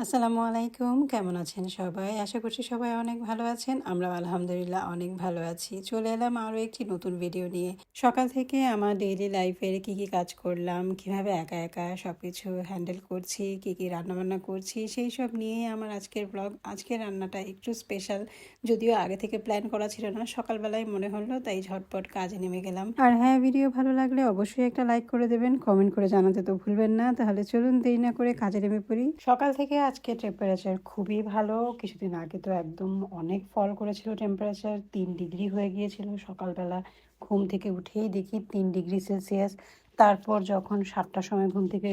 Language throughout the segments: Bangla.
আসসালামু আলাইকুম। কেমন আছেন সবাই? আশা করছি সবাই অনেক ভালো আছেন। আমরাও আলহামদুলিল্লাহ অনেক ভালো আছি। চলে এলাম আরও একটি নতুন ভিডিও নিয়ে। সকাল থেকে আমার ডেইলি লাইফের কী কাজ করলাম, কিভাবে একা একা সবকিছু হ্যান্ডেল করছি, কী রান্নাবান্না করছি, সেই সব নিয়েই আমার আজকের ব্লগ। আজকের রান্নাটা একটু স্পেশাল, যদিও আগে থেকে প্ল্যান করা ছিল না। সকালবেলায় মনে হলো, তাই ঝটপট কাজে নেমে গেলাম। আর হ্যাঁ, ভিডিও ভালো লাগলে অবশ্যই একটা লাইক করে দেবেন, কমেন্ট করে জানাতে তো ভুলবেন না। তাহলে চলুন দেরি না করে কাজে নেমে পড়ি। সকাল থেকে আজকে টেম্পারেচার খুবই ভালো। কিছুদিন আগে তো একদম অনেক ফল করেছিল, টেম্পারেচার 3 ডিগ্রি হয়ে গিয়েছিল। সকালবেলা ঘুম থেকে উঠেই দেখি 3 ডিগ্রি সেলসিয়াস। তারপর যখন 7টার সময় ঘুম থেকে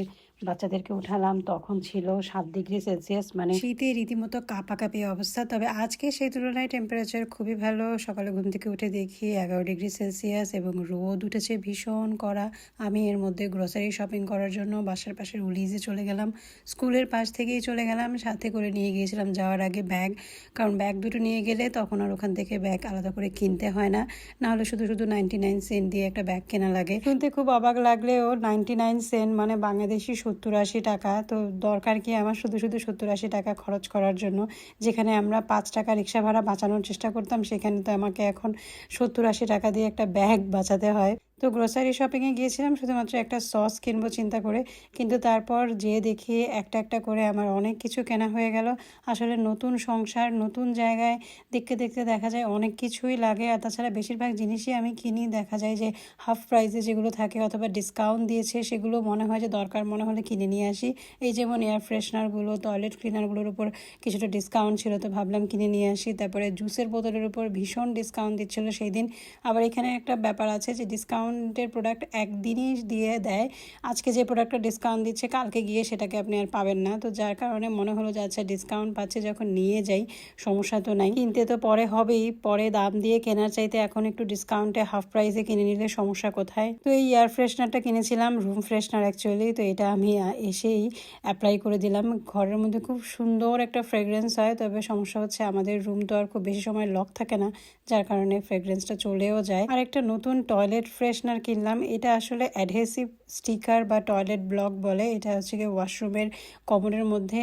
বাচ্চাদেরকে উঠালাম, তখন ছিল 7 ডিগ্রি সেলসিয়াস, মানে শীতে রীতিমতো কাঁপাকাঁপি অবস্থা। তবে আজকে সেই তুলনায় টেম্পারেচার খুবই ভালো। সকালে ঘুম থেকে উঠে দেখি 11 ডিগ্রি সেলসিয়াস এবং রোদ উঠেছে ভীষণ কড়া। আমি এর মধ্যে গ্রোসারি শপিং করার জন্য বাসার পাশের উলিজে চলে গেলাম। স্কুলের পাশ থেকেই চলে গেলাম, সাথে করে নিয়ে গিয়েছিলাম যাওয়ার আগে ব্যাগ, কারণ ব্যাগ দুটো নিয়ে গেলে তখন আর ওখান থেকে ব্যাগ আলাদা করে কিনতে হয় না। নাহলে শুধু শুধু 99 সেন্ট দিয়ে একটা ব্যাগ কেনা লাগে। শুনতে খুব অবাক লাগলেও 99 সেন্ট মানে বাংলাদেশি 70-80 টাকা। তো দরকার কি আমার শুধু শুধু 70-80 টাকা খরচ করার জন্য? যেখানে আমরা 5 টাকা রিক্সা ভাড়া বাঁচানোর চেষ্টা করতাম, সেখানে তো আমাকে এখন 70-80 টাকা দিয়ে একটা ব্যাগ বাঁচাতে হয়। তো গ্রোসারি শপিংয়ে গিয়েছিলাম শুধুমাত্র একটা সস কিনবো চিন্তা করে, কিন্তু তারপর যেয়ে দেখি একটা একটা করে আমার অনেক কিছু কেনা হয়ে গেল। আসলে নতুন সংসার, নতুন জায়গায় দেখতে দেখতে দেখা যায় অনেক কিছুই লাগে। আর তাছাড়া বেশিরভাগ জিনিসই আমি কিনি, দেখা যায় যে হাফ প্রাইসে যেগুলো থাকে অথবা ডিসকাউন্ট দিয়েছে, সেগুলো মনে হয় যে দরকার মনে হলে কিনে নিয়ে আসি। এই যেমন এয়ার ফ্রেশনারগুলো, টয়লেট ক্লিনারগুলোর উপর কিছুটা ডিসকাউন্ট ছিল, তো ভাবলাম কিনে নিয়ে আসি। তারপরে জুসের বোতলের উপর ভীষণ ডিসকাউন্ট দিচ্ছিলো সেই দিন। আবার এখানে একটা ব্যাপার আছে যে ডিসকাউন্টের প্রোডাক্ট একদিনই দিয়ে দেয়। আজকে যে প্রোডাক্টটা ডিসকাউন্ট দিচ্ছে, কালকে গিয়ে সেটাকে আপনি আর পাবেন না। তো যার কারণে মনে হলো যে আচ্ছা, ডিসকাউন্ট পাচ্ছে যখন নিয়ে যাই, সমস্যা তো নাই, কিনতে তো পরে হবেই। পরে দাম দিয়ে কেনার চাইতে এখন একটু ডিসকাউন্টে হাফ প্রাইসে কিনে নিলে সমস্যা কোথায়? তো এই এয়ার ফ্রেশনারটা কিনেছিলাম, রুম ফ্রেশনার অ্যাকচুয়ালি। তো এটা আমি এসেই অ্যাপ্লাই করে দিলাম। ঘরের মধ্যে খুব সুন্দর একটা ফ্রেগরেন্স হয়, তবে সমস্যা হচ্ছে আমাদের রুম তো আর খুব বেশি সময় লক থাকে না, যার কারণে ফ্রেগরেন্সটা চলেও যায়। আর একটা নতুন টয়লেট ফ্রেশনার কিনলাম। এটা আসলে অ্যাডহেসিভ স্টিকার বা টয়লেট ব্লক বলে। এটা হচ্ছে গিয়ে ওয়াশরুমের কমোডের মধ্যে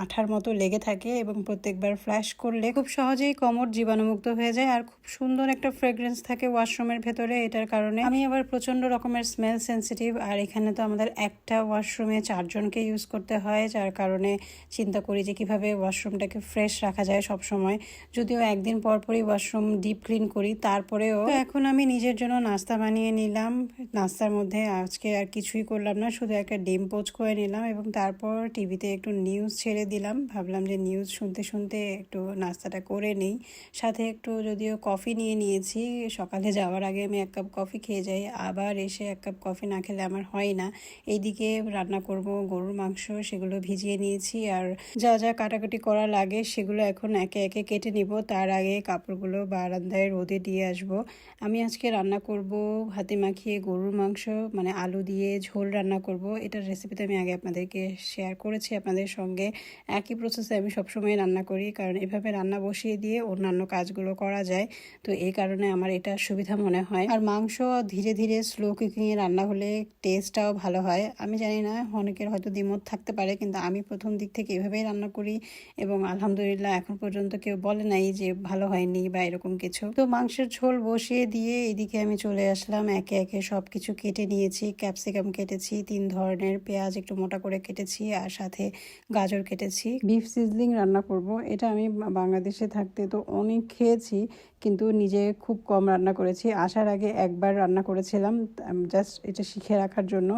আঠার মতো লেগে থাকে এবং প্রত্যেকবার ফ্ল্যাশ করলে খুব সহজেই কমোড জীবাণুমুক্ত হয়ে যায়। আর খুব সুন্দর একটা ফ্রেগরেন্স থাকে ওয়াশরুমের ভেতরে। এটার কারণে আমি আবার প্রচণ্ড রকমের স্মেল সেন্সিটিভ, আর এখানে তো আমাদের একটা ওয়াশরুমে 4জনকে ইউজ করতে হয়, যার কারণে চিন্তা করি যে কীভাবে ওয়াশরুমটাকে ফ্রেশ রাখা যায় সব সময়। যদিও একদিন পর পরই ওয়াশরুম ডিপ ক্লিন করি, তারপরেও এখন আমি নিজের জন্য নাস্তা বানিয়ে নিলাম। নাস্তার মধ্যে আজকে আর কিছুই করলাম না, শুধু একটা ডিম পোচ করে নিলাম এবং তারপর টিভিতে একটু নিউজ ছেড়ে দিলাম। ভাবলাম যে নিউজ শুনতে শুনতে একটু নাস্তাটা করে নেই। সাথে একটু যদিও কফি নিয়ে নিয়েছি, সকালে যাওয়ার আগে আমি 1 কাপ কফি খেয়ে যাই, আবার এসে 1 কাপ কফি না খেলে আমার হয় না। এইদিকে রান্না করব গরুর মাংস, সেগুলো ভিজিয়ে নিয়েছি। আর যা যা কাটাকুটি করা লাগে সেগুলো এখন একে একে কেটে নিব। তার আগে কাপড়গুলো বারান্দায় রোদে দিয়ে আসব। আমি আজকে রান্না করব হাতে মাখিয়ে গরুর মাংস, মানে আলু দিয়ে ঝোল রান্না করব। এটার রেসিপিটা আমি আগে আপনাদেরকে শেয়ার করেছি আপনাদের সঙ্গে। একই প্রসেসে আমি সবসময় রান্না করি, কারণ এভাবে রান্না বসিয়ে দিয়ে অন্যান্য কাজগুলো করা যায়। তো এই কারণে আমার এটা সুবিধা মনে হয়। আর মাংস ধীরে ধীরে স্লো কুকিংয়ে রান্না হলে টেস্টটাও ভালো হয়। আমি জানি না, অনেকের হয়তো দ্বিমত থাকতে পারে, কিন্তু আমি প্রথম দিক থেকে এভাবেই রান্না করি এবং আলহামদুলিল্লাহ এখন পর্যন্ত কেউ বলে নাই যে ভালো হয়নি বা এরকম কিছু। তো মাংসের ঝোল বসিয়ে দিয়ে এদিকে আমি চলে আসলাম। একে একে সব কিছু কেটে নিয়েছি। ক্যাপসিকাম কেটেছি 3 ধরনের, পেঁয়াজ একটু মোটা করে কেটেছি, আর সাথে গাজর কেটেছি। বিফ সিজলিং রান্না করব। এটা আমি বাংলাদেশে থাকতে তো অনেক খেয়েছি, কিন্তু নিজে খুব কম রান্না করেছি। আসার আগে একবার রান্না করেছিলাম, জাস্ট এটা শিখে রাখার জন্য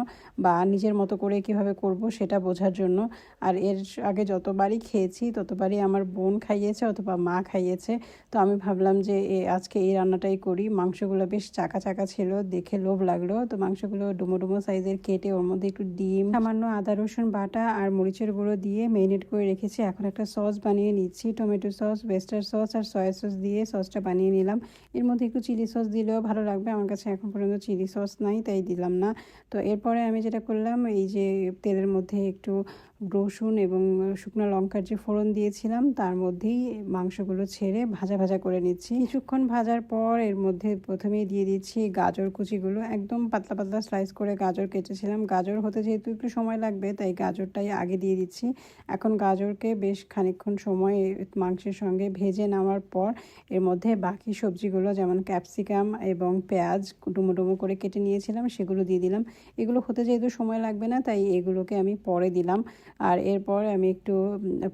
বা নিজের মতো করে কিভাবে করব সেটা বোঝার জন্য। আর এর আগে যতবারই খেয়েছি ততবারই আমার বোন খাইয়েছে অথবা মা খাইয়েছে। তো আমি ভাবলাম যে আজকে এই রান্নাটাই করি। মাংসগুলো বেশ চাকা চাকা ছিল, দেখে লোভ লাগলো। তো মাংসগুলো ডুমো ডুমো সাইজের কেটে ওর মধ্যে একটু ডিম, সামান্য আদা রসুন বাটা আর মরিচের গুঁড়ো দিয়ে মেরিনেট করে রেখেছি। এখন একটা সস বানিয়ে নিচ্ছি, টমেটো সস, ওয়েস্টার সস আর সয়া সস দিয়ে সসটা বানিয়ে নিলাম। এর মধ্যে একটু চিলি সস দিলেও ভালো লাগবে, আমার কাছে এখন পর্যন্ত চিলি সস নাই তাই দিলাম না। তো এরপরে আমি যেটা করলাম, এই যে তেলের মধ্যে একটু রসুন এবং শুকনো লঙ্কার যে ফোড়ন দিয়েছিলাম তার মধ্যেই মাংসগুলো ছেড়ে ভাজা ভাজা করে নিচ্ছি। কিছুক্ষণ ভাজার পর এর মধ্যে প্রথমেই দিয়ে দিচ্ছি গাজর কুচিগুলো। একদম পাতলা পাতলা স্লাইস করে গাজর কেটেছিলাম। গাজর হতে যেহেতু একটু সময় লাগবে তাই গাজরটাই আগে দিয়ে দিচ্ছি। এখন গাজরকে বেশ খানিকক্ষণ সময় মাংসের সঙ্গে ভেজে নেওয়ার পর এর মধ্যে বাকি সবজিগুলো যেমন ক্যাপসিকাম এবং পেঁয়াজ ডুমো ডুমো করে কেটে নিয়েছিলাম সেগুলো দিয়ে দিলাম। এগুলো হতে যেহেতু সময় লাগবে না তাই এগুলোকে আমি পরে দিলাম। আর এরপর আমি একটু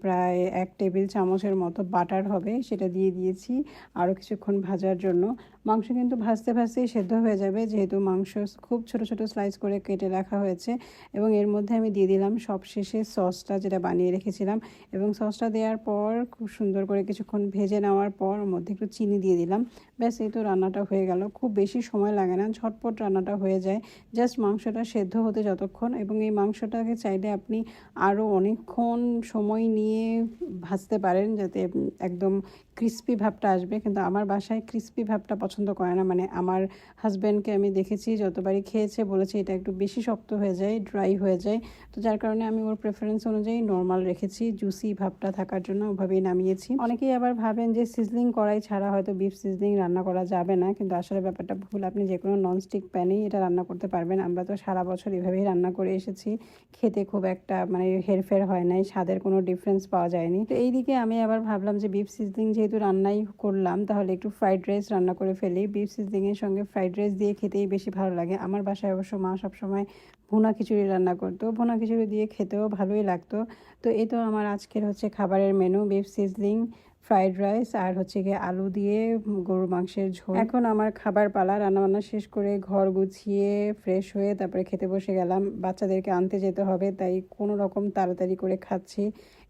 প্রায় 1 টেবিল চামচের মতো বাটার হবে সেটা দিয়ে দিয়েছি আরও কিছুক্ষণ ভাজার জন্য। মাংস কিন্তু ভাজতে ভাজতেই সেদ্ধ হয়ে যাবে যেহেতু মাংস খুব ছোট ছোট স্লাইস করে কেটে রাখা হয়েছে। এবং এর মধ্যে আমি দিয়ে দিলাম সবশেষে সসটা যেটা বানিয়ে রেখেছিলাম এবং সসটা দেওয়ার পর খুব সুন্দর করে কিছুক্ষণ ভেজে নেওয়ার পর ওর মধ্যে একটু চিনি দিয়ে দিলাম। ব্যাস এই তো রান্নাটা হয়ে গেল। খুব বেশি সময় লাগে না, ঝটপট রান্নাটা হয়ে যায়। জাস্ট মাংসটা সেদ্ধ হতে যতক্ষণ, এবং এই মাংসটাকে চাইলে আপনি আরও অনেকক্ষণ সময় নিয়ে ভাজতে পারেন যাতে একদম ক্রিস্পি ভাবটা আসবে, কিন্তু আমার বাসায় ক্রিস্পি ভাবটা পছন্দ করে না। মানে আমার হাজব্যান্ডকে আমি দেখেছি যতবারই খেয়েছে বলেছে এটা একটু বেশি শক্ত হয়ে যায়, ড্রাই হয়ে যায়। তো যার কারণে আমি ওর প্রেফারেন্স অনুযায়ী নর্মাল রেখেছি, জুসি ভাবটা থাকার জন্য ওভাবেই নামিয়েছি। অনেকেই আবার ভাবেন যে সিজলিং কড়াই ছাড়া হয়তো বিফ সিজলিং রান্না করা যাবে না, কিন্তু আসলে ব্যাপারটা ভুল। আপনি যে কোনো ননস্টিক প্যানেই এটা রান্না করতে পারবেন। আমরা তো সারা বছর এভাবেই রান্না করে এসেছি, খেতে খুব একটা মানে হেরফের হয় নাই, স্বাদের কোনো ডিফারেন্স পাওয়া যায়নি। তো এইদিকে আমি আবার ভাবলাম যে বিফ সিজলিং যেহেতু রান্নাই করলাম তাহলে একটু ফ্রাইড রাইস রান্না করে ফেলি। বিফ সিজলিংয়ের সঙ্গে ফ্রাইড রাইস দিয়ে খেতেই বেশি ভালো লাগে। আমার বাসায় অবশ্য মা সবসময় ভুনা খিচুড়ি রান্না করতো, ভুনা খিচুড়ি দিয়ে খেতেও ভালোই লাগতো। তো এই তো আমার আজকের হচ্ছে খাবারের menu, beef sizzling, fried rice আর হচ্ছে গিয়ে আলু দিয়ে গরুর মাংসের ঝোল। এখন আমার খাবার পালা। রান্নাবান্না শেষ করে ঘর গুছিয়ে ফ্রেশ হয়ে তারপরে খেতে বসে গেলাম। বাচ্চাদেরকে আনতে যেতে হবে তাই কোনো রকম তাড়াতাড়ি করে খাচ্ছি।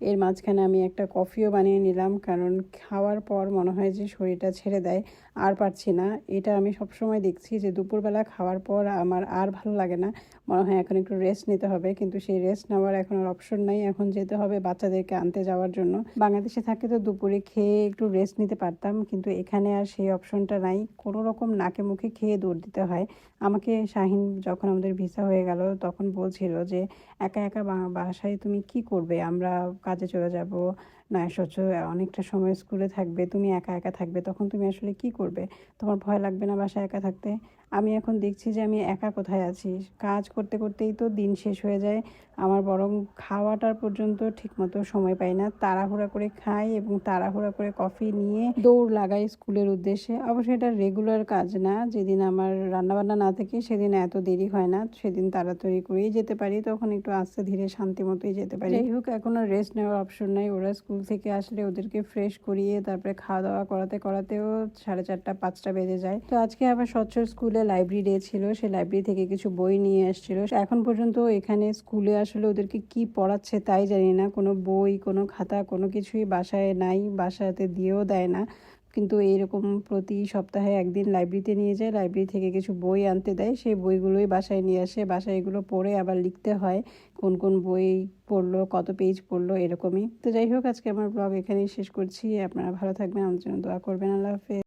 এর মাঝখানে আমি একটা কফিও বানিয়ে নিলাম, কারণ খাওয়ার পর মনে হয় যে শরীরটা ছেড়ে দেয়, আর পারছি না। এটা আমি সবসময় দেখছি যে দুপুরবেলা খাওয়ার পর আমার আর ভালো লাগে না, মনে হয় এখন একটু রেস্ট নিতে হবে, কিন্তু সেই রেস্ট নেওয়ার এখন আর অপশন নাই। এখন যেতে হবে বাচ্চাদেরকে আনতে যাওয়ার জন্য। বাংলাদেশে থাকলে তো দুপুরে খেয়ে একটু রেস্ট নিতে পারতাম, কিন্তু এখানে আর সেই অপশনটা নাই। কোনো রকম নাকে মুখে খেয়ে দৌড় দিতে হয়। আমাকে শাহিন যখন আমাদের ভিসা হয়ে গেল তখন বলছিল যে একা একা বাসায় তুমি কি করবে, আমরা কাজে চলে যাব, না সহ্য অনেকটা সময় স্কুলে থাকবে, তুমি একা একা থাকবে, তখন তুমি আসলে কি করবে, তোমার ভয় লাগবে না বাসায় একা থাকতে? আমি এখন দেখছি যে আমি একা কোথায় আছি, কাজ করতে করতেই তো দিন শেষ হয়ে যায় আমার, বরং খাওয়াটার পর্যন্ত ঠিকমতো সময় পাই না। তাড়াহুড়া করে খাই এবং তাড়াহুড়া করে কফি নিয়ে দৌড় লাগাই স্কুলের উদ্দেশ্যে। অবশ্যই এটা রেগুলার কাজ না, যেদিন আমার রান্নাবান্না না থাকে সেদিন এত দেরি হয় না, সেদিন তাড়াতাড়ি করেই যেতে পারি, তখন একটু আস্তে ধীরে শান্তি মতোই যেতে পারি। যাই হোক, এখন আর রেস্ট নেওয়ার অপশন নাই। ওরা স্কুল থেকে আসলে ওদেরকে ফ্রেশ করিয়ে তারপরে খাওয়া দাওয়া করাতে করাতেও 4:30 5টা বেজে যায়। তো আজকে আবার স্বচ্ছর স্কুলে লাইব্রেরি ডে ছিল, সেই লাইব্রেরি থেকে কিছু বই নিয়ে এসেছিল। এখন পর্যন্ত এখানে স্কুলে আসলে ওদেরকে কি পড়াচ্ছে তাই জানি না, কোনো বই কোনো খাতা কোনো কিছুই বাসায় নাই, বাসাতে দিয়েও দেয় না। কিন্তু এইরকম প্রতি সপ্তাহে একদিন লাইব্রেরিতে নিয়ে যায়, লাইব্রেরি থেকে কিছু বই আনতে দেয়, সেই বইগুলোই বাসায় নিয়ে আসে। বাসায় এগুলো পড়ে আবার লিখতে হয় কোন কোন বই পড়লো, কত পেজ পড়লো, এরকমই। তো যাই হোক, আজকে আমার ব্লগ এখানেই শেষ করছি। আপনারা ভালো থাকবেন, আমার জন্য দোয়া করবেন। আল্লাহ হাফেজ।